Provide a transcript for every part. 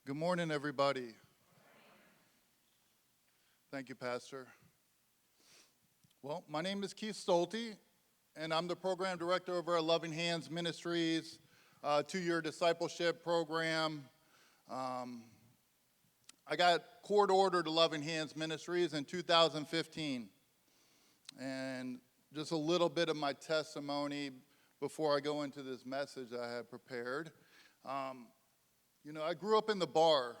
Good morning, everybody. Thank you, Pastor. Well, my name is Keith Stolte, and I'm the program director over at Loving Hands Ministries, 2-year discipleship program. I got court ordered to Loving Hands Ministries in 2015. And just a little bit of my testimony before I go into this message I had prepared. I grew up in the bar.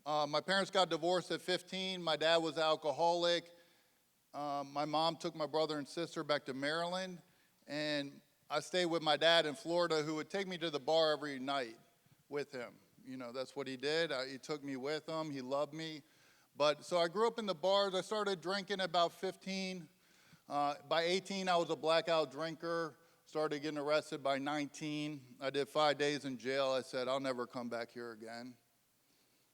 My parents got divorced at 15. My dad was alcoholic. My mom took my brother and sister back to Maryland, and I stayed with my dad in Florida, who would take me to the bar every night with him. That's what he did. He took me with him. He loved me. So I grew up in the bars. I started drinking at about 15. By 18, I was a blackout drinker. Started getting arrested by 19. I did 5 days in jail. I said, I'll never come back here again.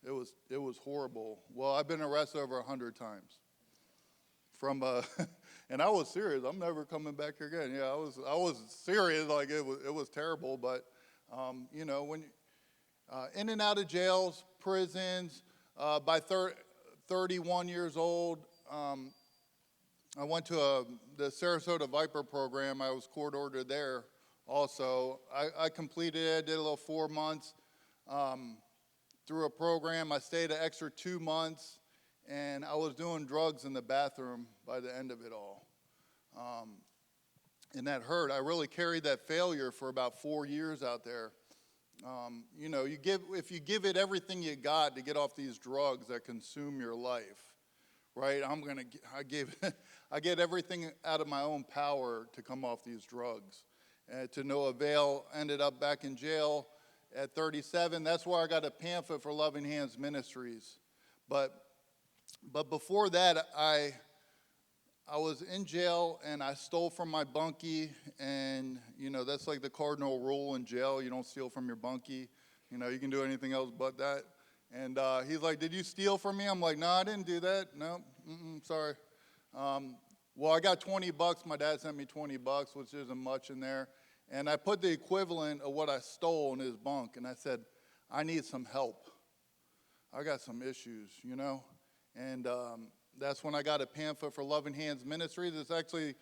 It was horrible. Well, I've been arrested over 100 times. And I was serious. I'm never coming back here again. Yeah, I was serious. Like it was terrible. But when in and out of jails, prisons. By 31 years old, I went to the Sarasota Viper program. I was court ordered there also. I completed it, did a little 4 months through a program. I stayed an extra 2 months, and I was doing drugs in the bathroom by the end of it all. And that hurt. I really carried that failure for about 4 years out there. If you give it everything you got to get off these drugs that consume your life, right? I get everything out of my own power to come off these drugs. To no avail, ended up back in jail at 37. That's where I got a pamphlet for Loving Hands Ministries. But before that, I was in jail and I stole from my bunkie, and that's like the cardinal rule in jail. You don't steal from your bunkie. You can do anything else but that. And he's like, did you steal from me? I'm like, no, I didn't do that. No, sorry. Well, I got $20. My dad sent me $20, which isn't much in there. And I put the equivalent of what I stole in his bunk. And I said, I need some help. I got some issues, And that's when I got a pamphlet for Loving Hands Ministries. It's actually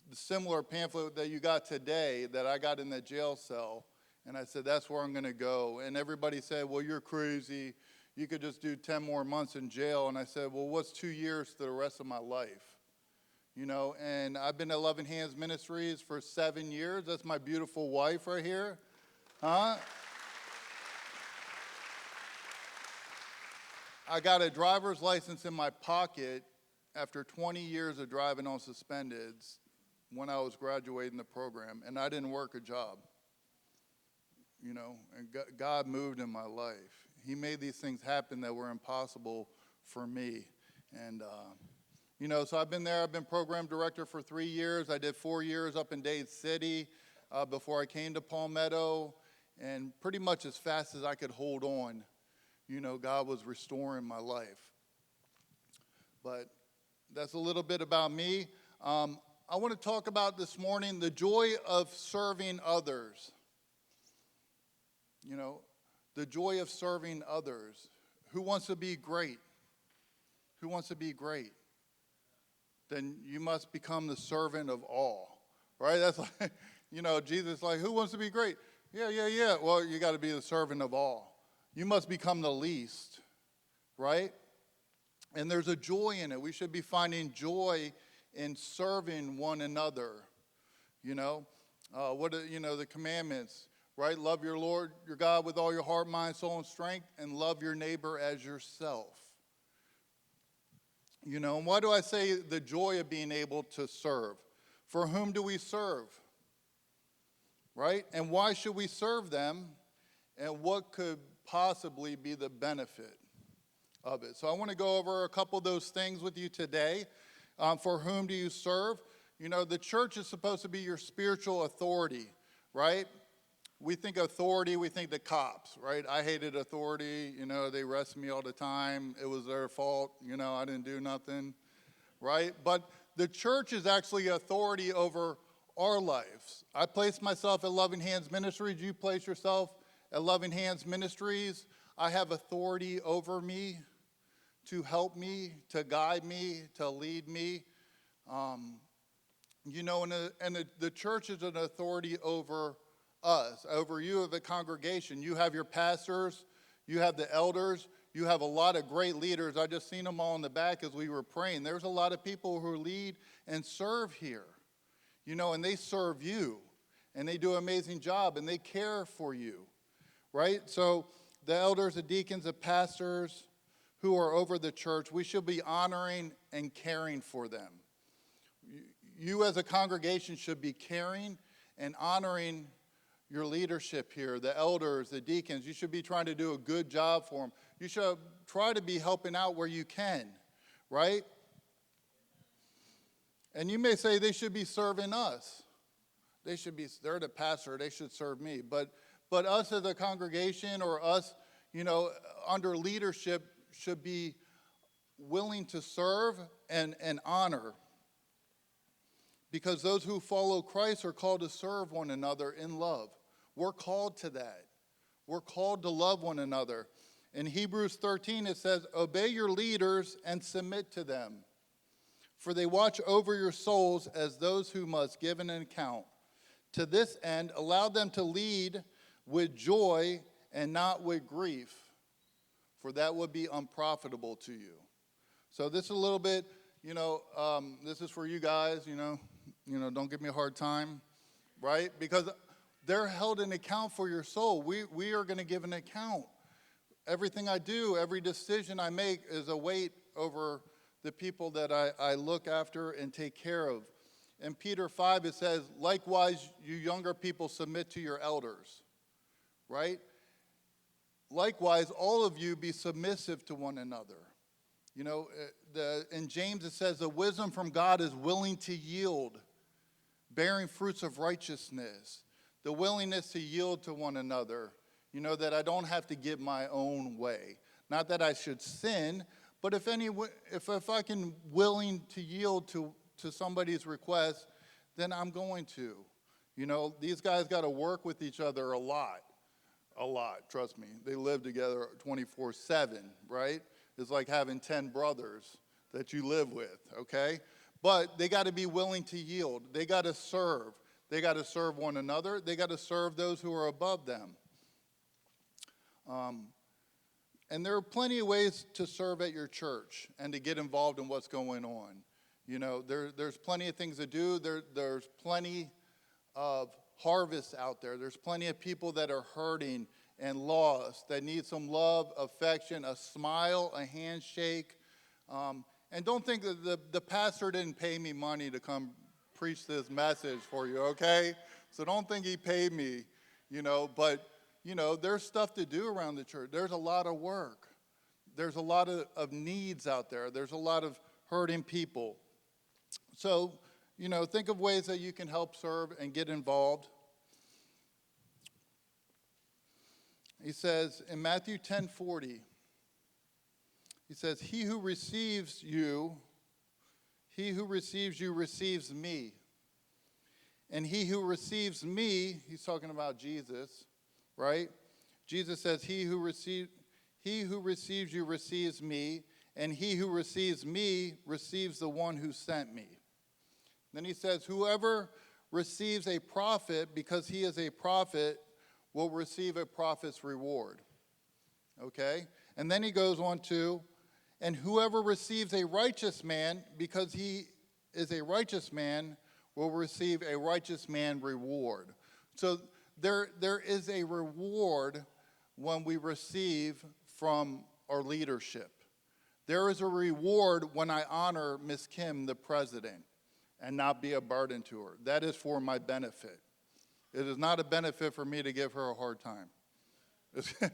the similar pamphlet that you got today that I got in the jail cell. And I said, that's where I'm going to go. And everybody said, well, you're crazy. You could just do 10 more months in jail. And I said, well, what's 2 years to the rest of my life? And I've been at Loving Hands Ministries for 7 years. That's my beautiful wife right here. Huh? I got a driver's license in my pocket after 20 years of driving on suspendeds when I was graduating the program, and I didn't work a job. And God moved in my life. He made these things happen that were impossible for me. And, so I've been there. I've been program director for 3 years. I did 4 years up in Dade City before I came to Palmetto. And pretty much as fast as I could hold on, God was restoring my life. But that's a little bit about me. I want to talk about this morning the joy of serving others. The joy of serving others. Who wants to be great? Who wants to be great? Then you must become the servant of all, right? That's like, Jesus like, who wants to be great? Yeah. Well, you got to be the servant of all. You must become the least, right? And there's a joy in it. We should be finding joy in serving one another. The commandments, right? Love your Lord, your God with all your heart, mind, soul, and strength, and love your neighbor as yourself. And why do I say the joy of being able to serve? For whom do we serve? Right? And why should we serve them? And what could possibly be the benefit of it? So I want to go over a couple of those things with you today. For whom do you serve? The church is supposed to be your spiritual authority, right? We think authority, we think the cops, right? I hated authority. They arrested me all the time. It was their fault. I didn't do nothing, right? But the church is actually authority over our lives. I place myself at Loving Hands Ministries. You place yourself at Loving Hands Ministries. I have authority over me to help me, to guide me, to lead me. The church is an authority over us, over you as a congregation. You have your pastors, you have the elders, you have a lot of great leaders. I just seen them all in the back as we were praying. There's a lot of people who lead and serve here, and they serve you, and they do an amazing job, and they care for you, right? So the elders, the deacons, the pastors who are over the church, we should be honoring and caring for them. You as a congregation should be caring and honoring your leadership here, the elders, the deacons. You should be trying to do a good job for them. You should try to be helping out where you can, right? And you may say they should be serving us. They're the pastor, they should serve me. But us as a congregation, or us, under leadership, should be willing to serve and honor. Because those who follow Christ are called to serve one another in love. We're called to that. We're called to love one another. In Hebrews 13, it says, "Obey your leaders and submit to them, for they watch over your souls as those who must give an account. To this end, allow them to lead with joy and not with grief, for that would be unprofitable to you." So this is a little bit, this is for you guys, don't give me a hard time, right? Because they're held in account for your soul. We are going to give an account. Everything I do, every decision I make is a weight over the people that I look after and take care of. In Peter 5, it says, "Likewise, you younger people submit to your elders," right? Likewise, all of you be submissive to one another. In James it says, "The wisdom from God is willing to yield, bearing fruits of righteousness." The willingness to yield to one another, that I don't have to get my own way. Not that I should sin, but if I can willing to yield to somebody's request, then I'm going to. These guys got to work with each other a lot, trust me. They live together 24/7, right? It's like having 10 brothers that you live with, okay? But they got to be willing to yield. They got to serve. They got to serve one another. They got to serve those who are above them. And there are plenty of ways to serve at your church and to get involved in what's going on. There's plenty of things to do. There's plenty of harvests out there. There's plenty of people that are hurting and lost, that need some love, affection, a smile, a handshake. And don't think that the pastor didn't pay me money to come preach this message for you, okay? So don't think he paid me, but, there's stuff to do around the church. There's a lot of work. There's a lot of needs out there. There's a lot of hurting people. So, think of ways that you can help serve and get involved. He says in Matthew 10:40, he says, he who receives you receives me. And he who receives me," he's talking about Jesus, right? Jesus says, he who receives you receives me, and he who receives me receives the one who sent me. Then he says, whoever receives a prophet because he is a prophet will receive a prophet's reward. Okay? And then he goes on to, and whoever receives a righteous man because he is a righteous man will receive a righteous man reward. So there is a reward when we receive from our leadership. There is a reward when I honor Miss Kim, the president, and not be a burden to her. That is for my benefit. It is not a benefit for me to give her a hard time. It's going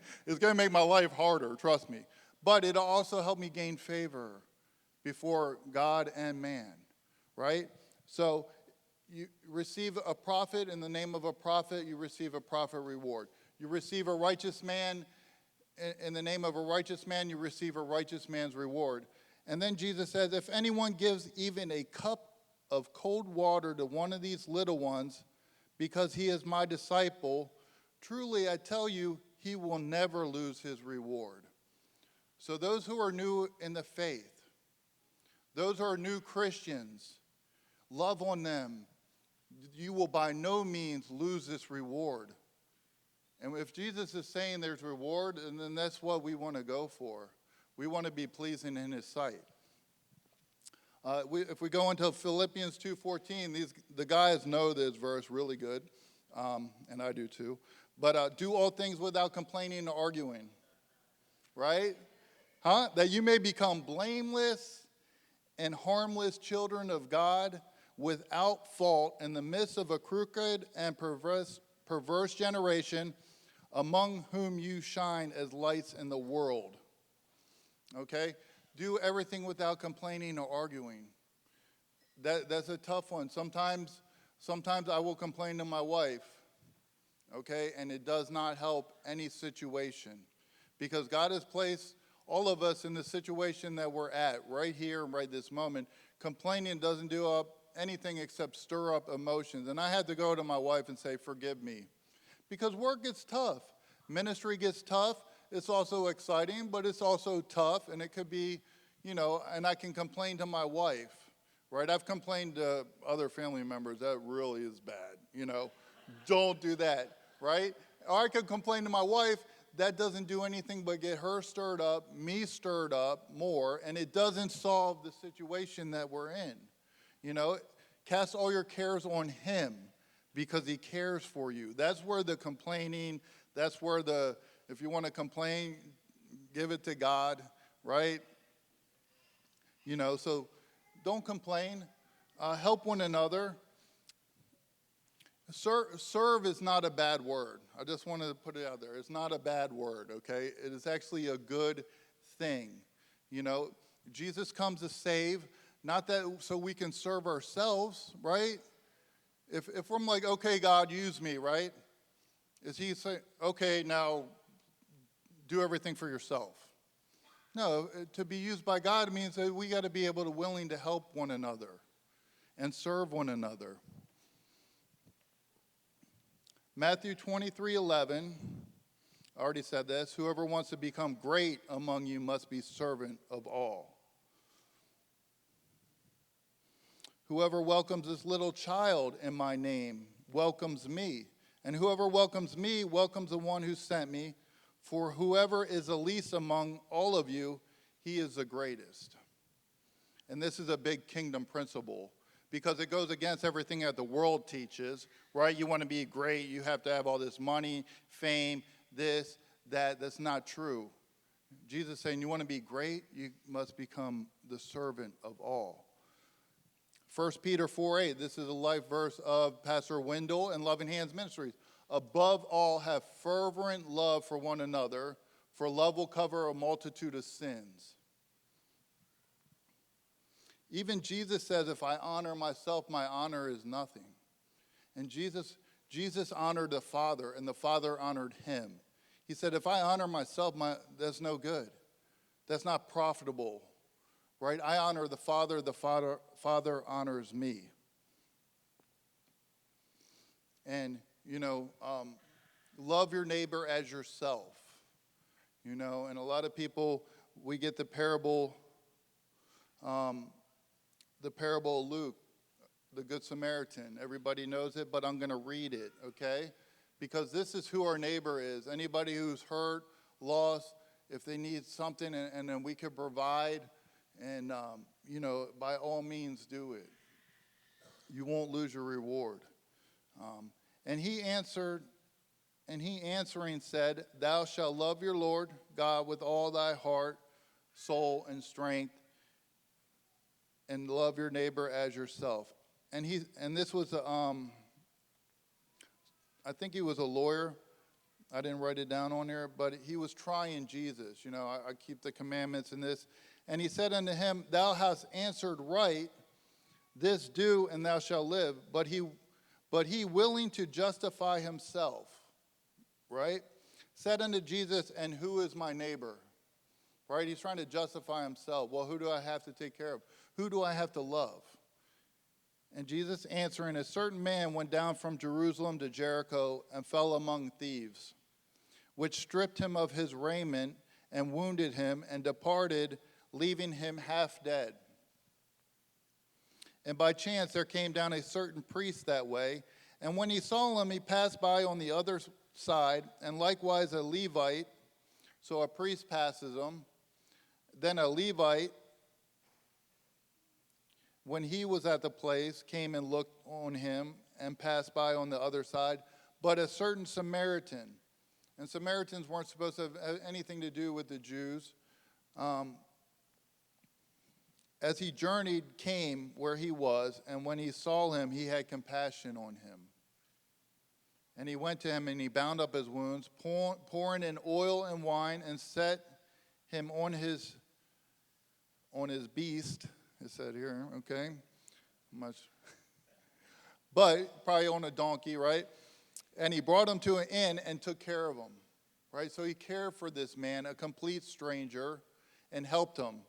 to make my life harder, trust me. But it'll also help me gain favor before God and man, right? So you receive a prophet in the name of a prophet, you receive a prophet reward. You receive a righteous man in the name of a righteous man, you receive a righteous man's reward. And then Jesus says, if anyone gives even a cup of cold water to one of these little ones because he is my disciple, truly I tell you, he will never lose his reward. So those who are new in the faith, those who are new Christians, love on them. You will by no means lose this reward. And if Jesus is saying there's reward, and then that's what we want to go for. We want to be pleasing in his sight. If we go into Philippians 2:14, the guys know this verse really good, and I do too. But do all things without complaining or arguing, right? That you may become blameless and harmless children of God, without fault in the midst of a crooked and perverse generation, among whom you shine as lights in the world. Okay? Do everything without complaining or arguing. That's a tough one. Sometimes I will complain to my wife, okay? And it does not help any situation, because God has placed all of us in the situation that we're at right here and right this moment. Complaining doesn't do anything except stir up emotions. And I had to go to my wife and say, forgive me. Because work gets tough. Ministry gets tough. It's also exciting, but it's also tough. And it could be, and I can complain to my wife, right? I've complained to other family members. That really is bad, Don't do that, right? Or I could complain to my wife. That doesn't do anything but get her stirred up, me stirred up more, and it doesn't solve the situation that we're in. Cast all your cares on him because he cares for you. That's where the complaining, that's where if you want to complain, give it to God, right? So don't complain. Help one another. Serve is not a bad word. I just wanted to put it out there. It's not a bad word, okay? It is actually a good thing. Jesus comes to save, not that so we can serve ourselves, right? If I'm like, okay, God, use me, right? Is he saying, okay, now do everything for yourself? No, to be used by God means that we got to be able to willing to help one another and serve one another. Matthew 23:11, I already said this. Whoever wants to become great among you must be servant of all. Whoever welcomes this little child in my name welcomes me. And whoever welcomes me welcomes the one who sent me. For whoever is the least among all of you, he is the greatest. And this is a big kingdom principle, because it goes against everything that the world teaches, right? You want to be great, you have to have all this money, fame, this, that. That's not true. Jesus is saying you want to be great, you must become the servant of all. 1 Peter 4:8, this is a life verse of Pastor Wendell and Loving Hands Ministries. Above all, have fervent love for one another, for love will cover a multitude of sins. Even Jesus says, if I honor myself, my honor is nothing. And Jesus honored the Father, and the Father honored him. He said, if I honor myself, that's no good. That's not profitable, right? I honor the Father honors me. And, love your neighbor as yourself. And a lot of people, we get the parable of Luke, the Good Samaritan. Everybody knows it, but I'm going to read it, okay? Because this is who our neighbor is. Anybody who's hurt, lost, if they need something and then we could provide, and, by all means do it. You won't lose your reward. And he answering said, thou shalt love your Lord God with all thy heart, soul, and strength, and love your neighbor as yourself. And this was I think he was a lawyer. I didn't write it down on there, but he was trying Jesus. I keep the commandments and this. And he said unto him, thou hast answered right, this do, and thou shalt live. But he willing to justify himself, right, said unto Jesus, and who is my neighbor? Right? He's trying to justify himself. Well, who do I have to take care of? Who do I have to love? And Jesus answering, a certain man went down from Jerusalem to Jericho and fell among thieves, which stripped him of his raiment and wounded him, and departed, leaving him half dead. And by chance there came down a certain priest that way, and when he saw him, he passed by on the other side, and likewise a Levite. So a priest passes him. Then a Levite, when he was at the place, came and looked on him and passed by on the other side. But a certain Samaritan, and Samaritans weren't supposed to have anything to do with the Jews, as he journeyed, came where he was, and when he saw him, he had compassion on him. And he went to him, and he bound up his wounds, pouring in oil and wine, and set him on his beast. It said here, okay, much, but probably on a donkey, right? And he brought him to an inn and took care of him, right? So he cared for this man, a complete stranger, and helped him.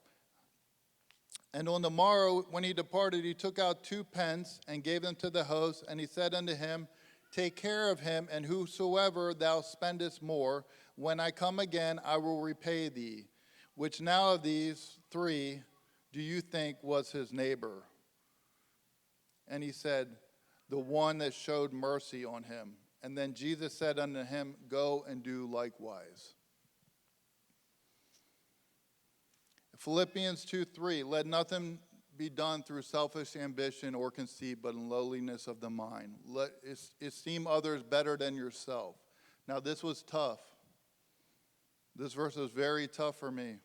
And on the morrow, when he departed, he took out 2 pence and gave them to the host, and he said unto him, take care of him, and whosoever thou spendest more, when I come again, I will repay thee. Which now of these 3 do you think was his neighbor? And he said, the one that showed mercy on him. And then Jesus said unto him, go and do likewise. Philippians 2:3, let nothing be done through selfish ambition or conceit, but in lowliness of the mind. Let esteem others better than yourself. Now this was tough. This verse was very tough for me,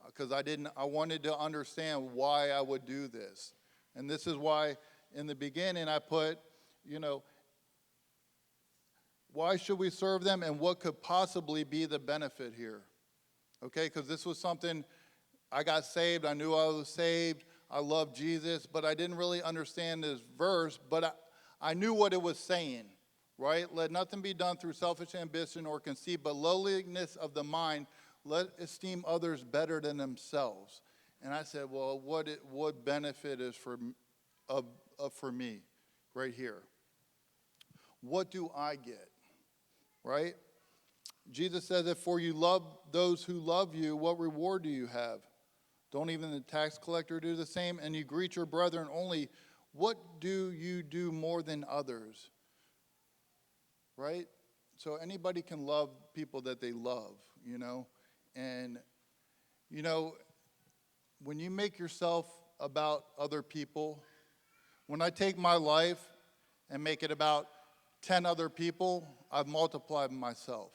because I wanted to understand why I would do this. And this is why in the beginning I put, why should we serve them, and what could possibly be the benefit here? Okay, because this was something, I got saved, I knew I was saved, I loved Jesus, but I didn't really understand this verse, but I knew what it was saying, right? Let nothing be done through selfish ambition or conceit, but lowliness of the mind, let esteem others better than themselves. And I said, well, what benefit is for me right here? What do I get, right? Jesus says that for you love those who love you, what reward do you have? Don't even the tax collector do the same? And you greet your brethren only. What do you do more than others? Right? So anybody can love people that they love, And, when you make yourself about other people, when I take my life and make it about 10 other people, I've multiplied myself.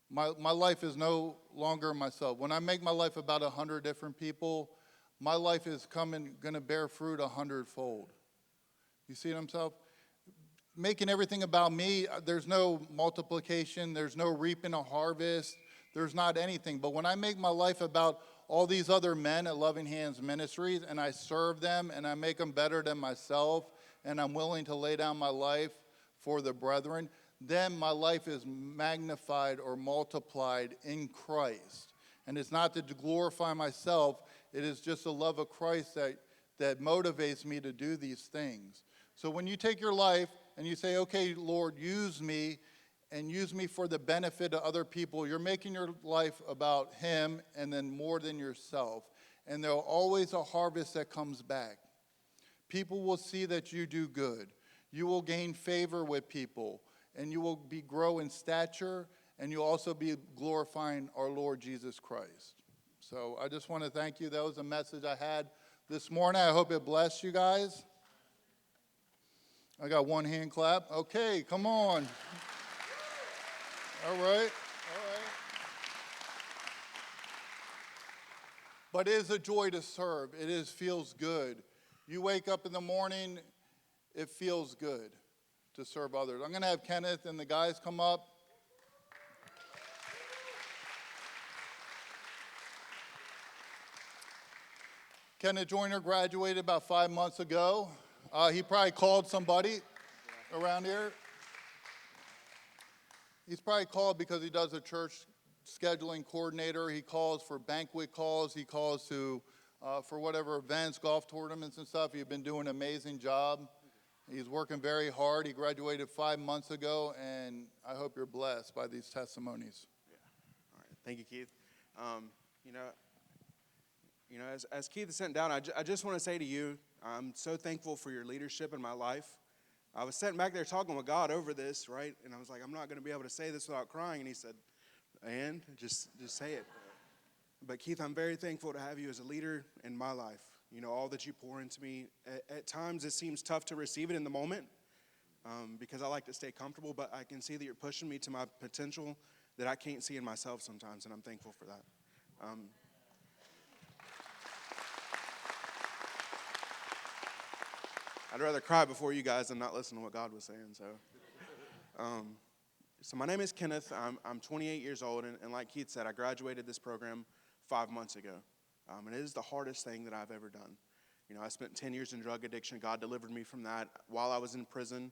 My life is no longer myself. When I make my life about 100 different people, my life is going to bear fruit 100-fold. You see what I'm saying? Making everything about me, there's no multiplication, there's no reaping a harvest, there's not anything. But when I make my life about all these other men at Loving Hands Ministries, and I serve them, and I make them better than myself, and I'm willing to lay down my life for the brethren, then my life is magnified or multiplied in Christ. And it's not to glorify myself, it is just the love of Christ that motivates me to do these things. So when you take your life and you say, okay, Lord, use me, and use me for the benefit of other people, you're making your life about him and then more than yourself. And there's always a harvest that comes back. People will see that you do good. You will gain favor with people. And you will grow in stature, and you'll also be glorifying our Lord Jesus Christ. So I just want to thank you. That was a message I had this morning. I hope it blessed you guys. I got one hand clap. Okay, come on. All right. But it is a joy to serve. Feels good. You wake up in the morning, it feels good to serve others. I'm going to have Kenneth and the guys come up. Kenneth Joyner graduated about 5 months ago. He probably called somebody around here. He's probably called because he does a church scheduling coordinator. He calls for banquet calls. He calls for whatever events, golf tournaments and stuff. He's been doing an amazing job. He's working very hard. He graduated 5 months ago, and I hope you're blessed by these testimonies. Yeah. All right. Thank you, Keith. Um, you know, as Keith is sitting down, I just want to say to you, I'm so thankful for your leadership in my life. I was sitting back there talking with God over this, right? And I was like, I'm not going to be able to say this without crying. And he said, and just say it. But Keith, I'm very thankful to have you as a leader in my life. You know, all that you pour into me. At times, it seems tough to receive it in the moment because I like to stay comfortable. But I can see that you're pushing me to my potential that I can't see in myself sometimes, and I'm thankful for that. I'd rather cry before you guys than not listen to what God was saying. So my name is Kenneth. I'm 28 years old, and like Keith said, I graduated this program 5 months ago. And it is the hardest thing that I've ever done. You know, I spent 10 years in drug addiction. God delivered me from that while I was in prison.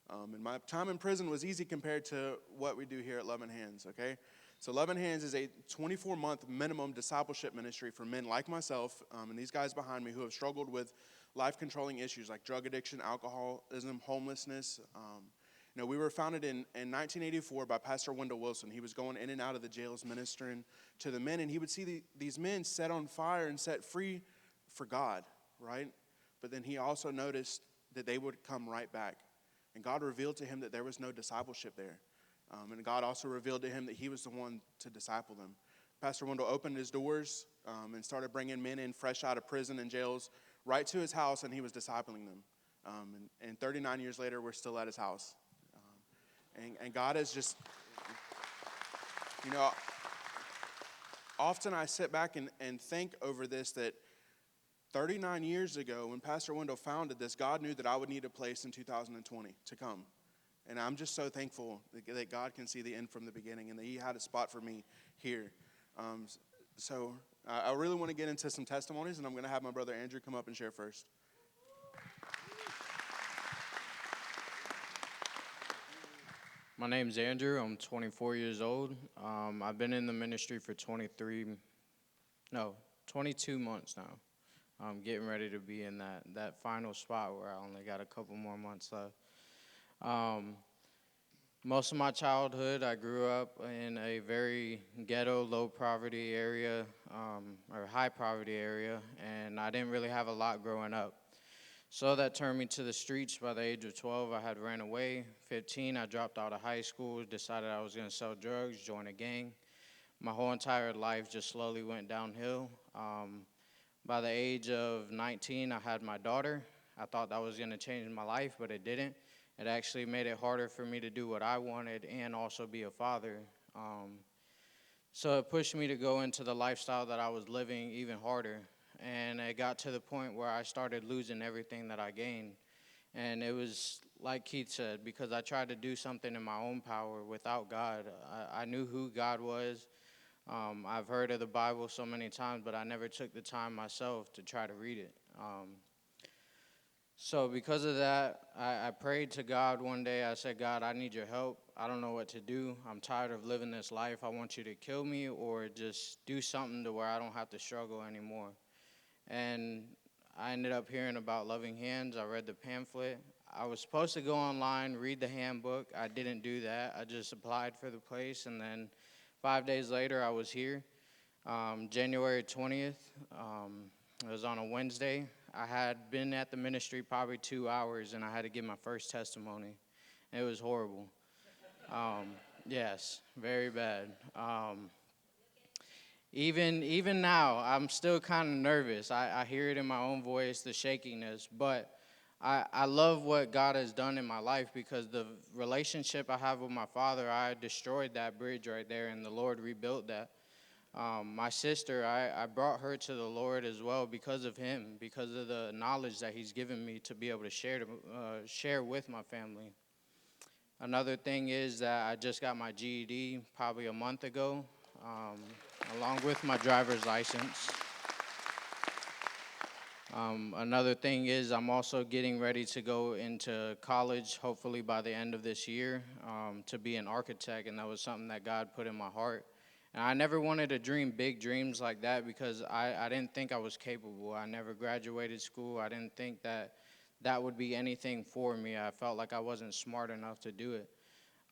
And my time in prison was easy compared to what we do here at Loving Hands, okay? So Loving Hands is a 24-month minimum discipleship ministry for men like myself and these guys behind me who have struggled with life-controlling issues like drug addiction, alcoholism, homelessness. You know, we were founded in 1984 by Pastor Wendell Wilson. He was going in and out of the jails ministering to the men, and he would see these men set on fire and set free for God, right? But then he also noticed that they would come right back. And God revealed to him that there was no discipleship there. And God also revealed to him that he was the one to disciple them. Pastor Wendell opened his doors and started bringing men in fresh out of prison and jails right to his house, and he was discipling them. And 39 years later, we're still at his house. And God has just, you know, often I sit back and think over this, that 39 years ago when Pastor Wendell founded this, God knew that I would need a place in 2020 to come. And I'm just so thankful that God can see the end from the beginning and that he had a spot for me here. So I really want to get into some testimonies, and I'm going to have my brother Andrew come up and share first. My name's Andrew. I'm 24 years old. I've been in the ministry for 22 months now. I'm getting ready to be in that final spot where I only got a couple more months left. Most of my childhood, I grew up in a very ghetto, low poverty area, or high poverty area, and I didn't really have a lot growing up. So that turned me to the streets. By the age of 12, I had ran away. 15, I dropped out of high school, decided I was going to sell drugs, join a gang. My whole entire life just slowly went downhill. By the age of 19, I had my daughter. I thought that was going to change my life, but it didn't. It actually made it harder for me to do what I wanted and also be a father. So it pushed me to go into the lifestyle that I was living even harder. And it got to the point where I started losing everything that I gained. And it was like Keith said, because I tried to do something in my own power without God. I knew who God was. I've heard of the Bible so many times, but I never took the time myself to try to read it. So because of that, I prayed to God one day. I said, God, I need your help. I don't know what to do. I'm tired of living this life. I want you to kill me or just do something to where I don't have to struggle anymore. And I ended up hearing about Loving Hands. I read the pamphlet. I was supposed to go online, read the handbook. I didn't do that. I just applied for the place, and then 5 days later, I was here. January 20th, it was on a Wednesday. I had been at the ministry probably 2 hours, and I had to give my first testimony. It was horrible. Yes, very bad. Even now, I'm still kind of nervous. I hear it in my own voice, the shakiness. But I love what God has done in my life because the relationship I have with my father, I destroyed that bridge right there, and the Lord rebuilt that. My sister, I brought her to the Lord as well because of him, because of the knowledge that he's given me to be able to share with my family. Another thing is that I just got my GED probably a month ago. Along with my driver's license. Another thing is I'm also getting ready to go into college, hopefully by the end of this year, to be an architect, and that was something that God put in my heart. And I never wanted to dream big dreams like that because I didn't think I was capable. I never graduated school. I didn't think that that would be anything for me. I felt like I wasn't smart enough to do it.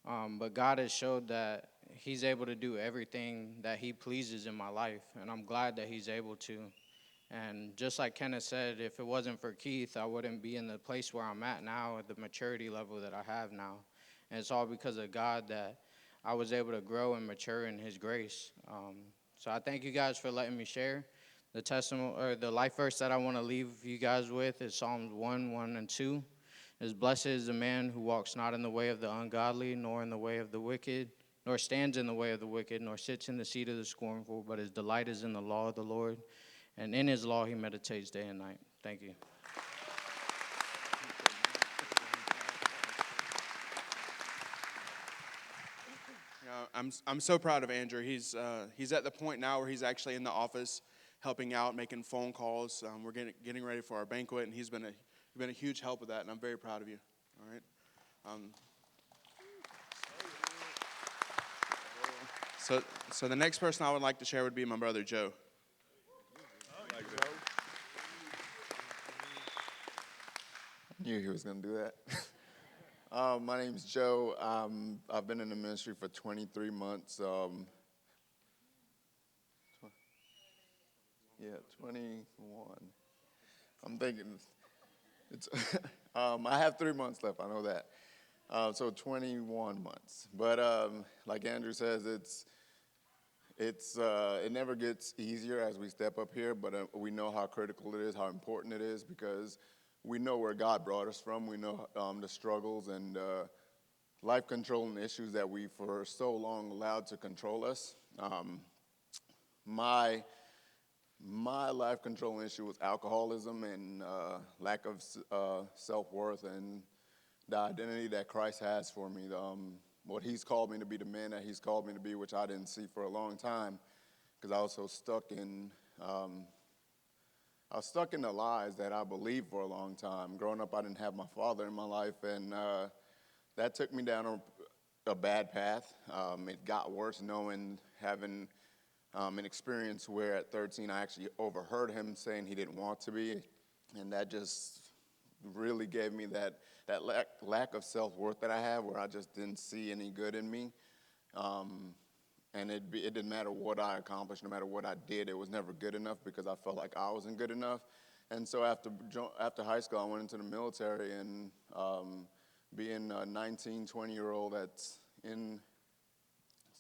But God has showed that he's able to do everything that he pleases in my life, and I'm glad that he's able to. And just like Kenneth said, if it wasn't for Keith, I wouldn't be in the place where I'm at now at the maturity level that I have now. And it's all because of God that I was able to grow and mature in his grace. So I thank you guys for letting me share. The testimony or the life verse that I want to leave you guys with is Psalms 1:1 and 2. Is blessed is the man who walks not in the way of the ungodly, nor in the way of the wicked, nor stands in the way of the wicked, nor sits in the seat of the scornful, but his delight is in the law of the Lord, and in his law he meditates day and night. Thank you. I'm so proud of Andrew. He's at the point now where he's actually in the office, helping out, making phone calls. We're getting ready for our banquet, and he's been a huge help with that, and I'm very proud of you. All right. So the next person I would like to share would be my brother Joe. Knew he was going to do that. My name's Joe. I've been in the ministry for 23 months. 21. I'm thinking it's. I have 3 months left. I know that. So 21 months. But like Andrew says, it never gets easier as we step up here. But we know how critical it is, how important it is, because we know where God brought us from. We know the struggles and life-controlling issues that we for so long allowed to control us. My life-controlling issue was alcoholism and lack of self-worth and the identity that Christ has for me. What he's called me to be, the man that he's called me to be, which I didn't see for a long time because I was so stuck in the lies that I believed for a long time. Growing up, I didn't have my father in my life, and that took me down a bad path. It got worse having an experience where at 13 I actually overheard him saying he didn't want to be, and that just really gave me that lack of self-worth that I have, where I just didn't see any good in me. And it didn't matter what I accomplished, no matter what I did, it was never good enough because I felt like I wasn't good enough. And so after high school, I went into the military, and being a 19, 20-year-old that's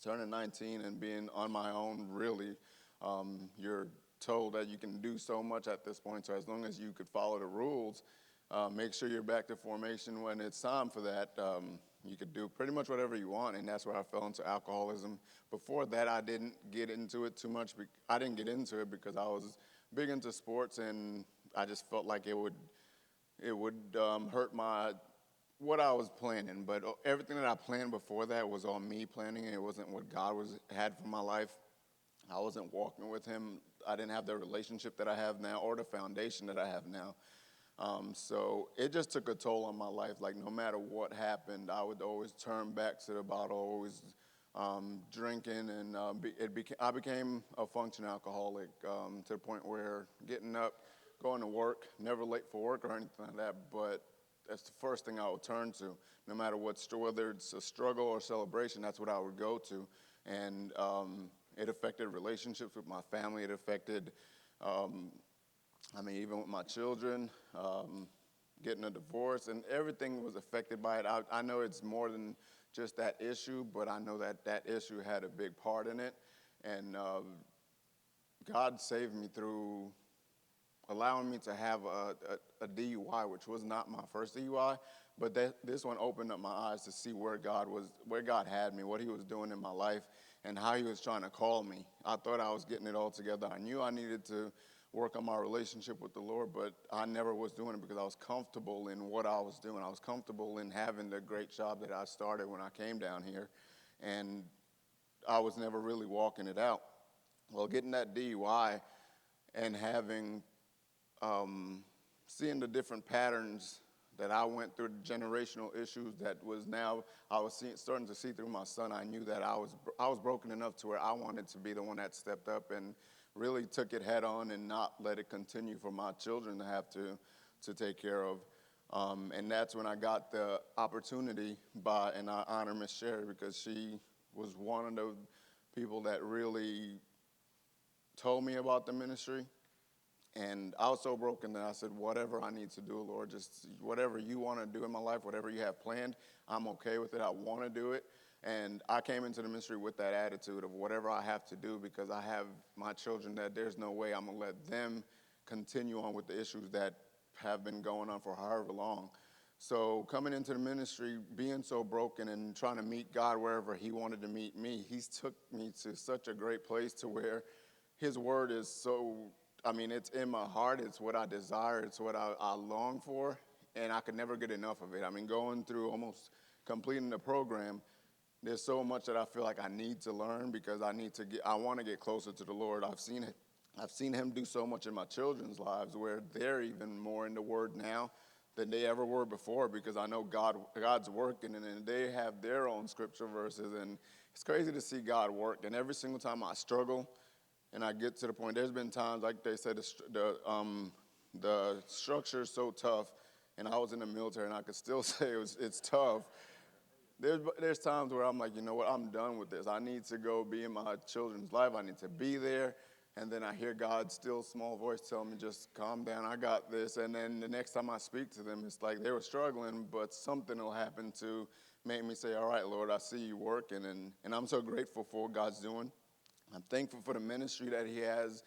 turning 19 and being on my own, really, you're told that you can do so much at this point. So as long as you could follow the rules, make sure you're back to formation when it's time for that. You could do pretty much whatever you want, and that's where I fell into alcoholism. Before that, I didn't get into it too much. I didn't get into it because I was big into sports, and I just felt like it would hurt what I was planning. But everything that I planned before that was on me planning, and it wasn't what God had for my life. I wasn't walking with him. I didn't have the relationship that I have now or the foundation that I have now. So it just took a toll on my life. Like, no matter what happened, I would always turn back to the bottle, always drinking, and I became a functional alcoholic to the point where getting up, going to work, never late for work or anything like that, but that's the first thing I would turn to. No matter whether it's a struggle or celebration, that's what I would go to. And it affected relationships with my family. It affected even with my children, getting a divorce, and everything was affected by it. I know it's more than just that issue, but I know that issue had a big part in it. And God saved me through allowing me to have a DUI, which was not my first DUI, but this one opened up my eyes to see where God had me, what he was doing in my life, and how he was trying to call me. I thought I was getting it all together. I knew I needed to work on my relationship with the Lord, but I never was doing it because I was comfortable in what I was doing. I was comfortable in having the great job that I started when I came down here, and I was never really walking it out. Well, getting that DUI and seeing the different patterns that I went through, the generational issues that I was starting to see through my son, I knew that I was broken enough to where I wanted to be the one that stepped up and really took it head on and not let it continue for my children to have to take care of. And that's when I got the opportunity and I honor Miss Sherry because she was one of the people that really told me about the ministry. And I was so broken that I said, whatever I need to do, Lord, just whatever you want to do in my life, whatever you have planned, I'm okay with it. I want to do it. And I came into the ministry with that attitude of whatever I have to do because I have my children that there's no way I'm going to let them continue on with the issues that have been going on for however long. So coming into the ministry, being so broken and trying to meet God wherever he wanted to meet me, he's took me to such a great place to where his word is so, it's in my heart. It's what I desire. It's what I long for. And I could never get enough of it. Going through almost completing the program, there's so much that I feel like I need to learn because I want to get closer to the Lord. I've seen him do so much in my children's lives where they're even more in the word now than they ever were before because I know God's working and they have their own scripture verses. And it's crazy to see God work. And every single time I struggle, and I get to the point, there's been times, like they said, the structure is so tough, and I was in the military, and I could still say it's tough. There's times where I'm like, you know what, I'm done with this. I need to go be in my children's life. I need to be there. And then I hear God's still small voice tell me, just calm down, I got this. And then the next time I speak to them, it's like they were struggling, but something will happen to make me say, all right, Lord, I see you working. And I'm so grateful for what God's doing. I'm thankful for the ministry that he has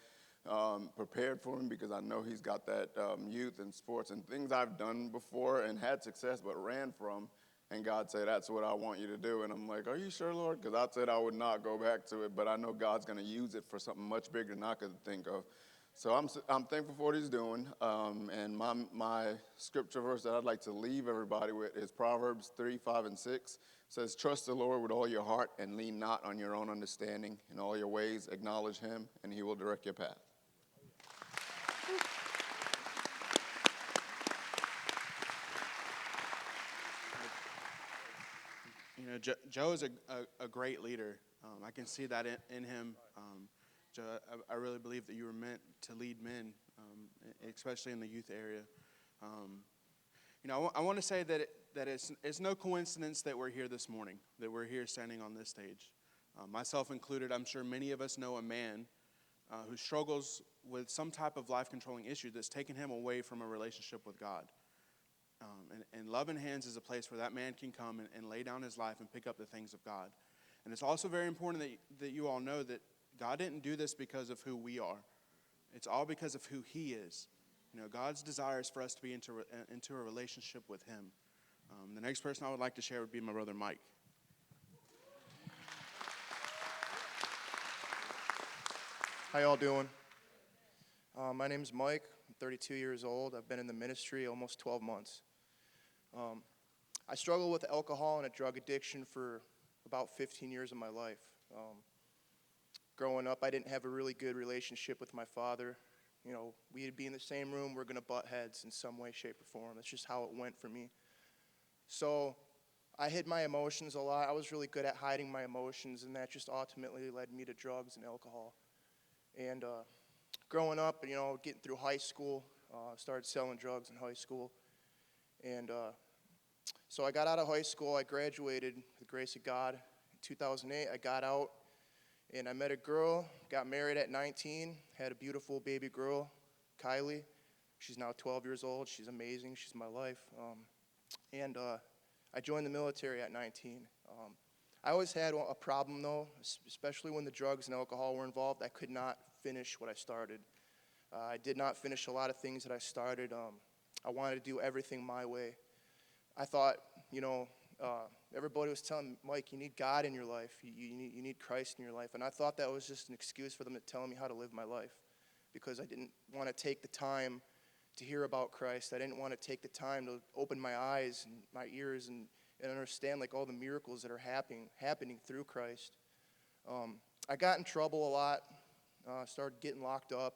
prepared for him because I know he's got that youth and sports and things I've done before and had success but ran from. And God said, that's what I want you to do. And I'm like, are you sure, Lord? Because I said I would not go back to it, but I know God's going to use it for something much bigger than I could think of. So I'm thankful for what he's doing. And my scripture verse that I'd like to leave everybody with is Proverbs 3, 5, and 6. It says, trust the Lord with all your heart and lean not on your own understanding. In all your ways, acknowledge him, and he will direct your path. Joe is a great leader. I can see that in him. Joe, I really believe that you were meant to lead men, especially in the youth area. I want to say that it's no coincidence that we're here this morning, that we're here standing on this stage. Myself included, I'm sure many of us know a man who struggles with some type of life-controlling issue that's taken him away from a relationship with God. And Loving Hands is a place where that man can come and lay down his life and pick up the things of God. And it's also very important that you all know that God didn't do this because of who we are. It's all because of who he is. God's desire is for us to be into a relationship with him. The next person I would like to share would be my brother Mike. How y'all doing? My name's Mike. I'm 32 years old. I've been in the ministry almost 12 months. I struggled with alcohol and a drug addiction for about 15 years of my life. Growing up, I didn't have a really good relationship with my father. We'd be in the same room, we're going to butt heads in some way, shape, or form. That's just how it went for me. So I hid my emotions a lot. I was really good at hiding my emotions, and that just ultimately led me to drugs and alcohol. And growing up, getting through high school, started selling drugs in high school. And so I got out of high school. I graduated with the grace of God. In 2008, I got out, and I met a girl, got married at 19, had a beautiful baby girl, Kylie. She's now 12 years old. She's amazing. She's my life. And I joined the military at 19. I always had a problem, though, especially when the drugs and alcohol were involved. I could not finish what I started. I did not finish a lot of things that I started. I wanted to do everything my way. I thought, everybody was telling me, Mike, you need God in your life. You need Christ in your life. And I thought that was just an excuse for them to tell me how to live my life because I didn't want to take the time to hear about Christ. I didn't want to take the time to open my eyes and my ears and understand all the miracles that are happening through Christ. I got in trouble a lot. Started getting locked up,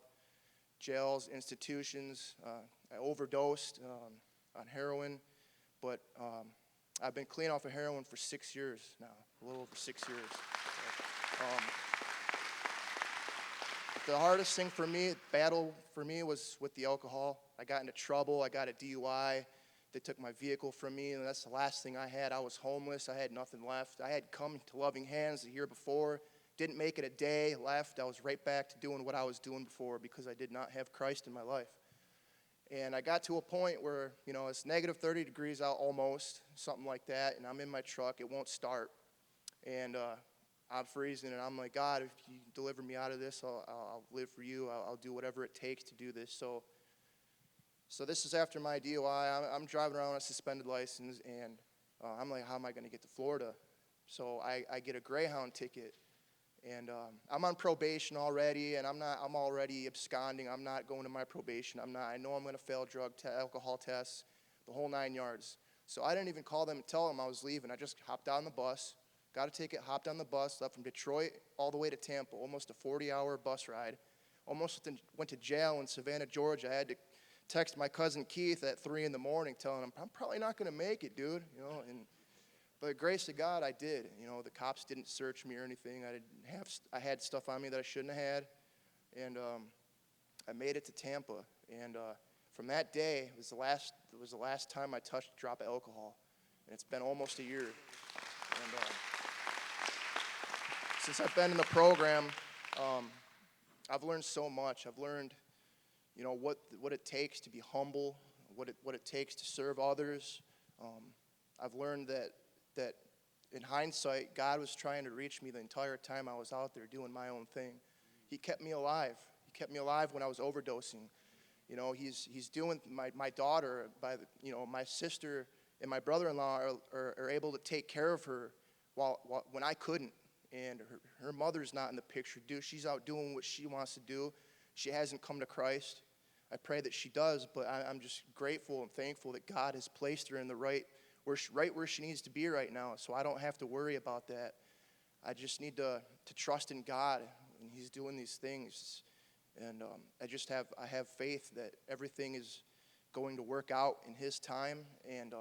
jails, institutions. I overdosed on heroin, but I've been clean off of heroin for 6 years now, a little over 6 years. The hardest thing battle for me was with the alcohol. I got into trouble. I got a DUI, They took my vehicle from me, and that's the last thing I had. I was homeless. I had nothing left. I had come to Loving Hands the year before. Didn't make it a day, left. I was right back to doing what I was doing before because I did not have Christ in my life. And I got to a point where, it's negative 30 degrees out almost, something like that, and I'm in my truck. It won't start. And I'm freezing, and I'm like, God, if you deliver me out of this, I'll live for you. I'll do whatever it takes to do this. So this is after my DUI. I'm driving around on a suspended license, and I'm like, how am I going to get to Florida? So I get a Greyhound ticket, and I'm on probation already, and I'm already absconding. I'm not going to my probation. I know I'm going to fail alcohol tests, the whole 9 yards. So I didn't even call them and tell them I was leaving. I just hopped on the bus, got a ticket, hopped on the bus, left from Detroit all the way to Tampa, almost a 40-hour bus ride. Almost went to jail in Savannah, Georgia. I had to text my cousin Keith at 3 in the morning telling him, I'm probably not going to make it, dude. And by the grace of God, I did. The cops didn't search me or anything. I had stuff on me that I shouldn't have had. And I made it to Tampa. And from that day, it was the last time I touched a drop of alcohol. And it's been almost a year. And since I've been in the program, I've learned so much. I've learned what it takes to be humble, what it takes to serve others. I've learned that in hindsight, God was trying to reach me the entire time I was out there doing my own thing. He kept me alive. He kept me alive when I was overdosing. He's doing my daughter, my sister and my brother-in-law are able to take care of her when I couldn't. And her mother's not in the picture. She's out doing what she wants to do. She hasn't come to Christ. I pray that she does, but I'm just grateful and thankful that God has placed her in the right where she needs to be right now, so I don't have to worry about that. I just need to trust in God, and He's doing these things. And I have faith that everything is going to work out in His time, and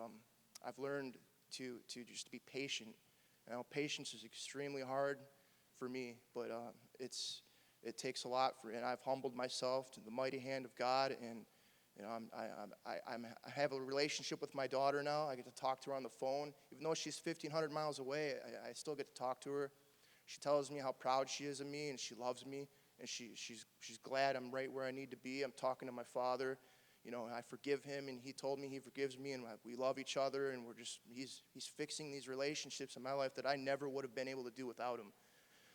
I've learned to just be patient. Patience is extremely hard for me, but it takes a lot and I've humbled myself to the mighty hand of God, and I have a relationship with my daughter now. I get to talk to her on the phone, even though she's 1,500 miles away. I still get to talk to her. She tells me how proud she is of me, and she loves me, and she's glad I'm right where I need to be. I'm talking to my father. I forgive him, and he told me he forgives me, and we love each other, and he's fixing these relationships in my life that I never would have been able to do without him.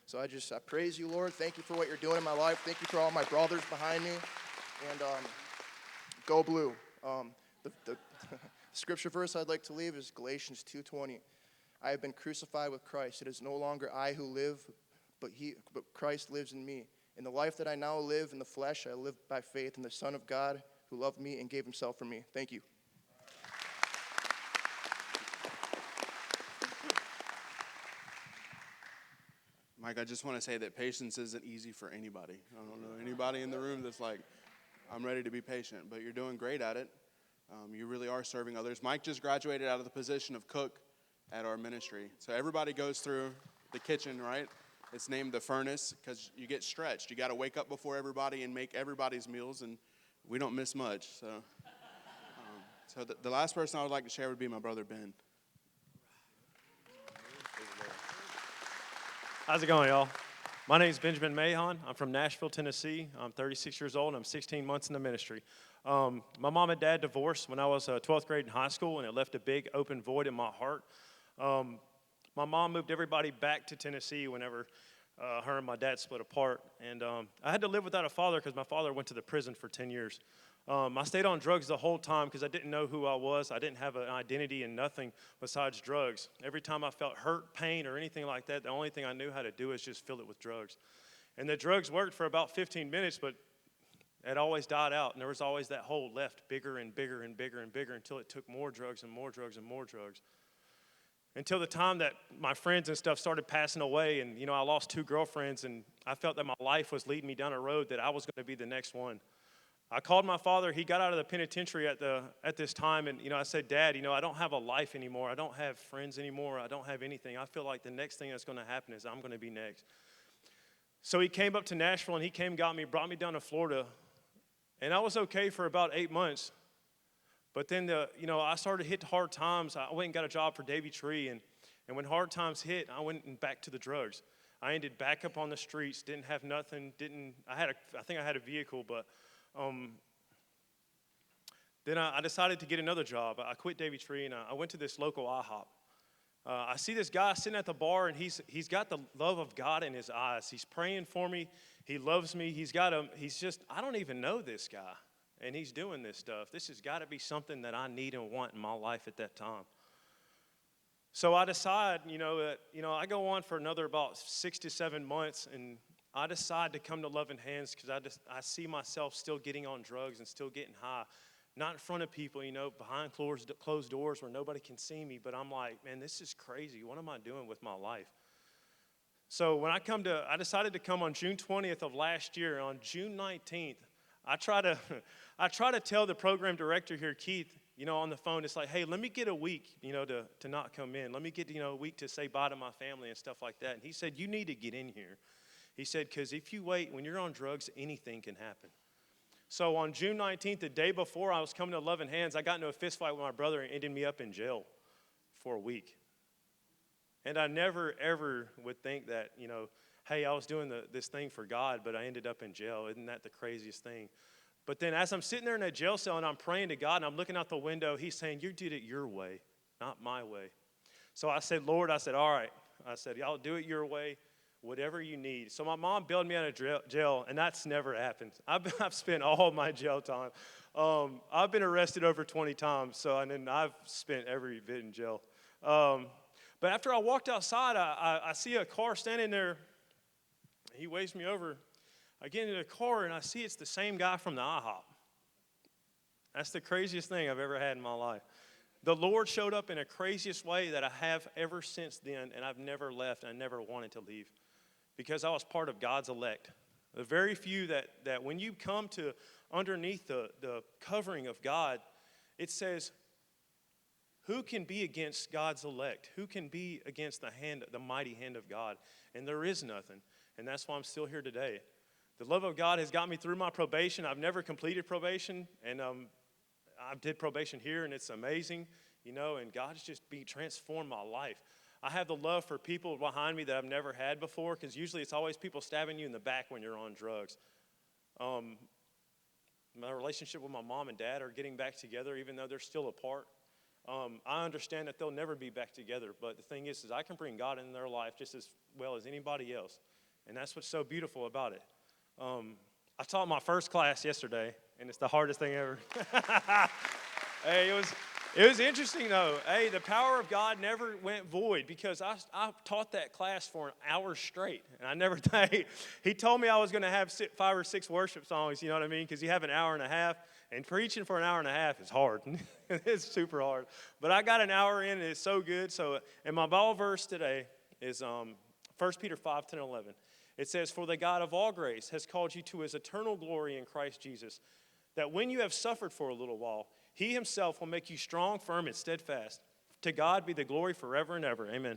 So I praise you, Lord. Thank you for what you're doing in my life. Thank you for all my brothers behind me, and go Blue. The scripture verse I'd like to leave is Galatians 2:20. I have been crucified with Christ. It is no longer I who live, but Christ lives in me. In the life that I now live in the flesh, I live by faith in the Son of God who loved me and gave himself for me. Thank you. Mike, I just want to say that patience isn't easy for anybody. I don't know anybody in the room that's like, I'm ready to be patient, but you're doing great at it. You really are serving others. Mike just graduated out of the position of cook at our ministry. So everybody goes through the kitchen, right? It's named the furnace because you get stretched. You got to wake up before everybody and make everybody's meals, and we don't miss much. So the last person I would like to share would be my brother Ben. How's it going, y'all? My name is Benjamin Mahon. I'm from Nashville, Tennessee. I'm 36 years old, and I'm 16 months in the ministry. My mom and dad divorced when I was 12th grade in high school, and it left a big open void in my heart. My mom moved everybody back to Tennessee whenever her and my dad split apart. And I had to live without a father because my father went to the prison for 10 years. I stayed on drugs the whole time because I didn't know who I was. I didn't have an identity in nothing besides drugs. Every time I felt hurt, pain, or anything like that, the only thing I knew how to do is just fill it with drugs. And the drugs worked for about 15 minutes, but it always died out. And there was always that hole left bigger and bigger and bigger and bigger until it took more drugs and more drugs and more drugs. Until the time that my friends and stuff started passing away, and I lost 2 girlfriends, and I felt that my life was leading me down a road that I was going to be the next one. I called my father. He got out of the penitentiary at this time, and I said, Dad, I don't have a life anymore. I don't have friends anymore. I don't have anything. I feel like the next thing that's going to happen is I'm going to be next. So he came up to Nashville, and he brought me down to Florida, and I was okay for about 8 months. But then I started to hit hard times. I went and got a job for Davy Tree, and when hard times hit, I went and back to the drugs. I ended back up on the streets, didn't have nothing, I think I had a vehicle, but then I decided to get another job. I quit Davy Tree, and I went to this local IHOP. I see this guy sitting at the bar, and he's got the love of God in his eyes. He's praying for me. He loves me. I don't even know this guy, and he's doing this stuff. This has got to be something that I need and want in my life at that time. So I decide, that I go on for another about 6 to 7 months, and I decide to come to Loving Hands because I see myself still getting on drugs and still getting high. Not in front of people, behind closed doors where nobody can see me. But I'm like, man, this is crazy. What am I doing with my life? So when I decided to come on June 20th of last year. On June 19th, I try to tell the program director here, Keith, on the phone, it's like, hey, let me get a week, to not come in. Let me get, a week to say bye to my family and stuff like that. And he said, you need to get in here. He said, because if you wait, when you're on drugs, anything can happen. So on June 19th, the day before I was coming to Loving Hands, I got into a fist fight with my brother and ended me up in jail for a week. And I never, ever would think that, hey, I was doing this thing for God, but I ended up in jail. Isn't that the craziest thing? But then as I'm sitting there in that jail cell and I'm praying to God and I'm looking out the window, he's saying, you did it your way, not my way. So I said, Lord, all right. I said, I'll do it your way. Whatever you need. So my mom bailed me out of jail, and that's never happened. I've spent all my jail time. I've been arrested over 20 times, and then I've spent every bit in jail. But after I walked outside, I see a car standing there. He waves me over. I get into the car, and I see it's the same guy from the IHOP. That's the craziest thing I've ever had in my life. The Lord showed up in the craziest way that I have ever since then, and I've never left, and I never wanted to leave. Because I was part of God's elect. The very few that when you come to underneath the covering of God, it says, who can be against God's elect? Who can be against the mighty hand of God? And there is nothing. And that's why I'm still here today. The love of God has got me through my probation. I've never completed probation, and I did probation here, and it's amazing, and God has just transformed my life. I have the love for people behind me that I've never had before, because usually it's always people stabbing you in the back when you're on drugs. My relationship with my mom and dad are getting back together, even though they're still apart. I understand that they'll never be back together, but the thing is I can bring God in their life just as well as anybody else, and that's what's so beautiful about it. I taught my first class yesterday, and it's the hardest thing ever. Hey, it was interesting, though. Hey, the power of God never went void, because I taught that class for an hour straight. And I never, he told me I was going to have 5 or 6 worship songs, you know what I mean? Because you have an hour and a half, and preaching for an hour and a half is hard. It's super hard. But I got an hour in, and it's so good. And my Bible verse today is 1 Peter 5, 10, 11. It says, for the God of all grace has called you to his eternal glory in Christ Jesus, that when you have suffered for a little while, he himself will make you strong, firm, and steadfast. To God be the glory forever and ever. Amen.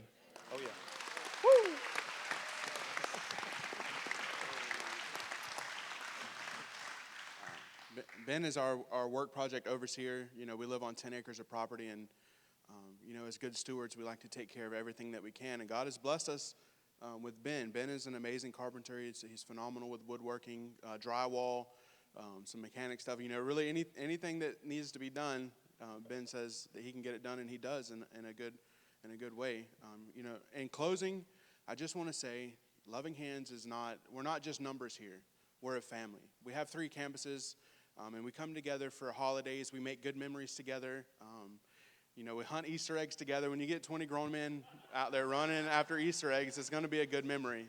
Oh, yeah. Woo! Ben is our work project overseer. We live on 10 acres of property, and, as good stewards, we like to take care of everything that we can. And God has blessed us with Ben. Ben is an amazing carpenter. He's phenomenal with woodworking, drywall, some mechanic stuff. Really anything that needs to be done, Ben says that he can get it done, and he does in a good way. In closing, I just want to say, Loving Hands we're not just numbers here. We're a family. We have 3 campuses, and we come together for holidays. We make good memories together. We hunt Easter eggs together. When you get 20 grown men out there running after Easter eggs, it's going to be a good memory.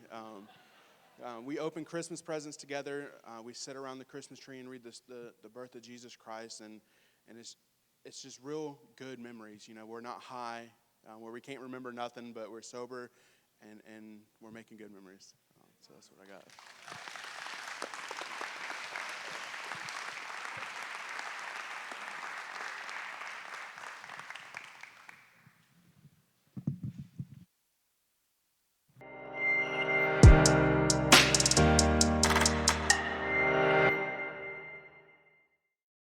We open Christmas presents together. We sit around the Christmas tree and read the birth of Jesus Christ, and it's just real good memories. We're not high, where we can't remember nothing, but we're sober, and we're making good memories. So that's what I got.